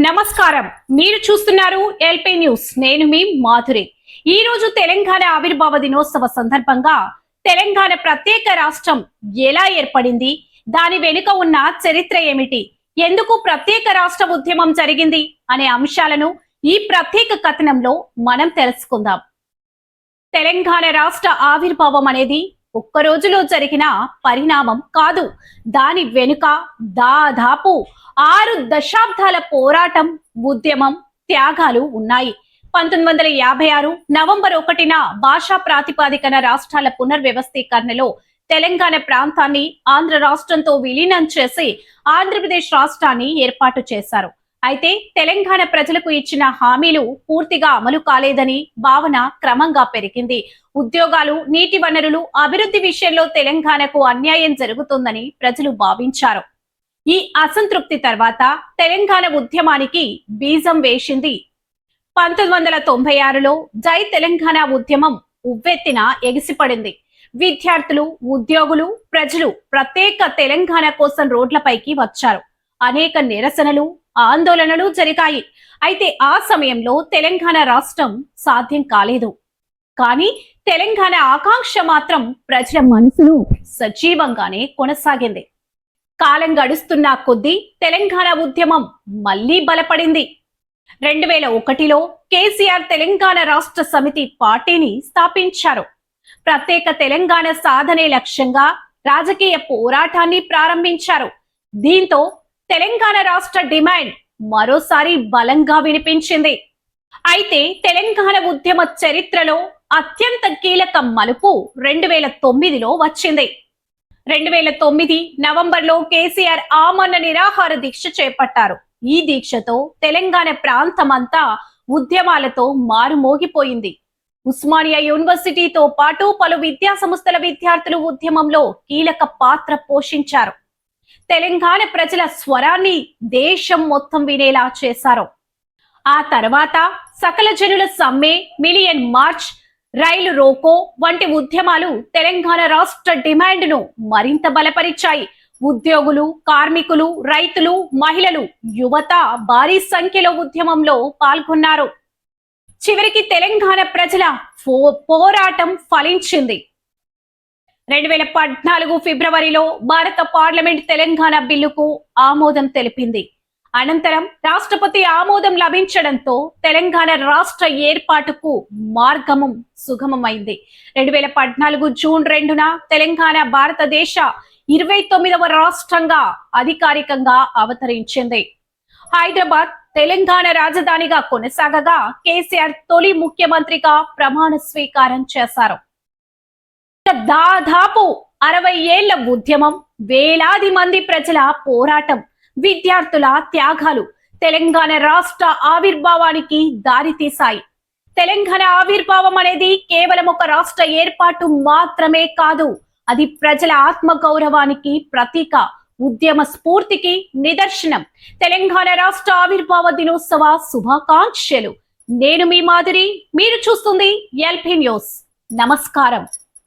నమస్కారం, మీరు చూస్తున్నారు ఎల్పీ న్యూస్. నేను మీ మాధురి. ఈ రోజు తెలంగాణ ఆవిర్భావ దినోత్సవ సందర్భంగా తెలంగాణ ప్రత్యేక రాష్ట్రం ఎలా ఏర్పడింది, దాని వెనుక ఉన్న చరిత్ర ఏమిటి, ఎందుకు ప్రత్యేక రాష్ట్ర ఉద్యమం జరిగింది అనే అంశాలను ఈ ప్రత్యేక కథనంలో మనం తెలుసుకుందాం. తెలంగాణ రాష్ట్ర ఆవిర్భావం అనేది ఒక్క రోజులో జరిగిన పరిణామం కాదు. దాని వెనుక దాదాపు 6 దశాబ్దాల పోరాటం, ఉద్యమం, త్యాగాలు ఉన్నాయి. 1956 నవంబర్ 1న భాషా ప్రాతిపాదికన రాష్ట్రాల పునర్వ్యవస్థీకరణలో తెలంగాణ ప్రాంతాన్ని ఆంధ్ర రాష్ట్రంతో విలీనం చేసి ఆంధ్రప్రదేశ్ రాష్ట్రాన్ని ఏర్పాటు చేశారు. అయితే తెలంగాణ ప్రజలకు ఇచ్చిన హామీలు పూర్తిగా అమలు కాలేదని భావన క్రమంగా పెరిగింది. ఉద్యోగాలు, నీటి వనరులు, అభివృద్ధి విషయంలో తెలంగాణకు అన్యాయం జరుగుతుందని ప్రజలు భావించారు. ఈ అసంతృప్తి తర్వాత తెలంగాణ ఉద్యమానికి బీజం వేసింది 1996లో జై తెలంగాణ ఉద్యమం ఉవ్వెత్తిన ఎగిసిపడింది. విద్యార్థులు, ఉద్యోగులు, ప్రజలు ప్రత్యేక తెలంగాణ కోసం రోడ్లపైకి వచ్చారు. అనేక నిరసనలు, ఆందోళనలు జరిగాయి. అయితే ఆ సమయంలో తెలంగాణ రాష్ట్రం సాధ్యం కాలేదు. కానీ తెలంగాణ ఆకాంక్ష మాత్రం ప్రజల మనసులో సజీవంగానే కొనసాగింది. కాలం గడుస్తున్న కొద్దీ తెలంగాణ ఉద్యమం మళ్లీ బలపడింది. 2001లో కేసీఆర్ తెలంగాణ రాష్ట్ర సమితి పార్టీని స్థాపించారు. ప్రత్యేక తెలంగాణ సాధనే లక్ష్యంగా రాజకీయ పోరాటాన్ని ప్రారంభించారు. దీంతో తెలంగాణ రాష్ట్ర డిమాండ్ మరోసారి బలంగా వినిపించింది. అయితే తెలంగాణ ఉద్యమ చరిత్రలో అత్యంత కీలక మలుపు 2009లో వచ్చింది. 2009 నవంబర్లో కేసీఆర్ ఆమరణ నిరాహార దీక్ష చేపట్టారు. ఈ దీక్షతో తెలంగాణ ప్రాంతమంతా ఉద్యమాలతో మారుమోగిపోయింది. ఉస్మానియా యూనివర్సిటీతో పాటు పలు విద్యా సంస్థల విద్యార్థులు ఉద్యమంలో కీలక పాత్ర పోషించారు. తెలంగాణ ప్రజల స్వరాన్ని దేశం మొత్తం వినేలా చేశారు. ఆ తర్వాత సకల జనుల సమ్మె, మిలియన్ మార్చ్, రైలు రోకో వంటి ఉద్యమాలు తెలంగాణ రాష్ట్ర డిమాండ్ను మరింత బలపరిచాయి. ఉద్యోగులు, కార్మికులు, రైతులు, మహిళలు, యువత భారీ సంఖ్యలో ఉద్యమంలో పాల్గొన్నారు. చివరికి తెలంగాణ ప్రజల పోరాటం ఫలించింది. 2014 ఫిబ్రవరిలో భారత పార్లమెంట్ తెలంగాణ బిల్లుకు ఆమోదం తెలిపింది. అనంతరం రాష్ట్రపతి ఆమోదం లభించడంతో తెలంగాణ రాష్ట్ర ఏర్పాటుకు మార్గము సుగమమైంది. 2014 జూన్ 2న తెలంగాణ భారతదేశ 29వ రాష్ట్రంగా అధికారికంగా అవతరించింది. హైదరాబాద్ తెలంగాణ రాజధానిగా కొనసాగగా కేసీఆర్ తొలి ముఖ్యమంత్రిగా ప్రమాణ స్వీకారం చేశారు. దాదాపు 60 ఏళ్ల ఉద్యమం, వేలాది మంది ప్రజల పోరాటం, విద్యార్థుల త్యాగాలు తెలంగాణ రాష్ట్ర ఆవిర్భావానికి దారితీశాయి. తెలంగాణ ఆవిర్భావం అనేది కేవలం ఒక రాష్ట్ర ఏర్పాటు మాత్రమే కాదు, అది ప్రజల ఆత్మగౌరవానికి ప్రతీక, ఉద్యమ స్ఫూర్తికి నిదర్శనం. తెలంగాణ రాష్ట్ర ఆవిర్భావ దినోత్సవ శుభాకాంక్షలు. నేను మీ మాధురి, మీరు చూస్తుంది ఎల్పీ న్యూస్. నమస్కారం.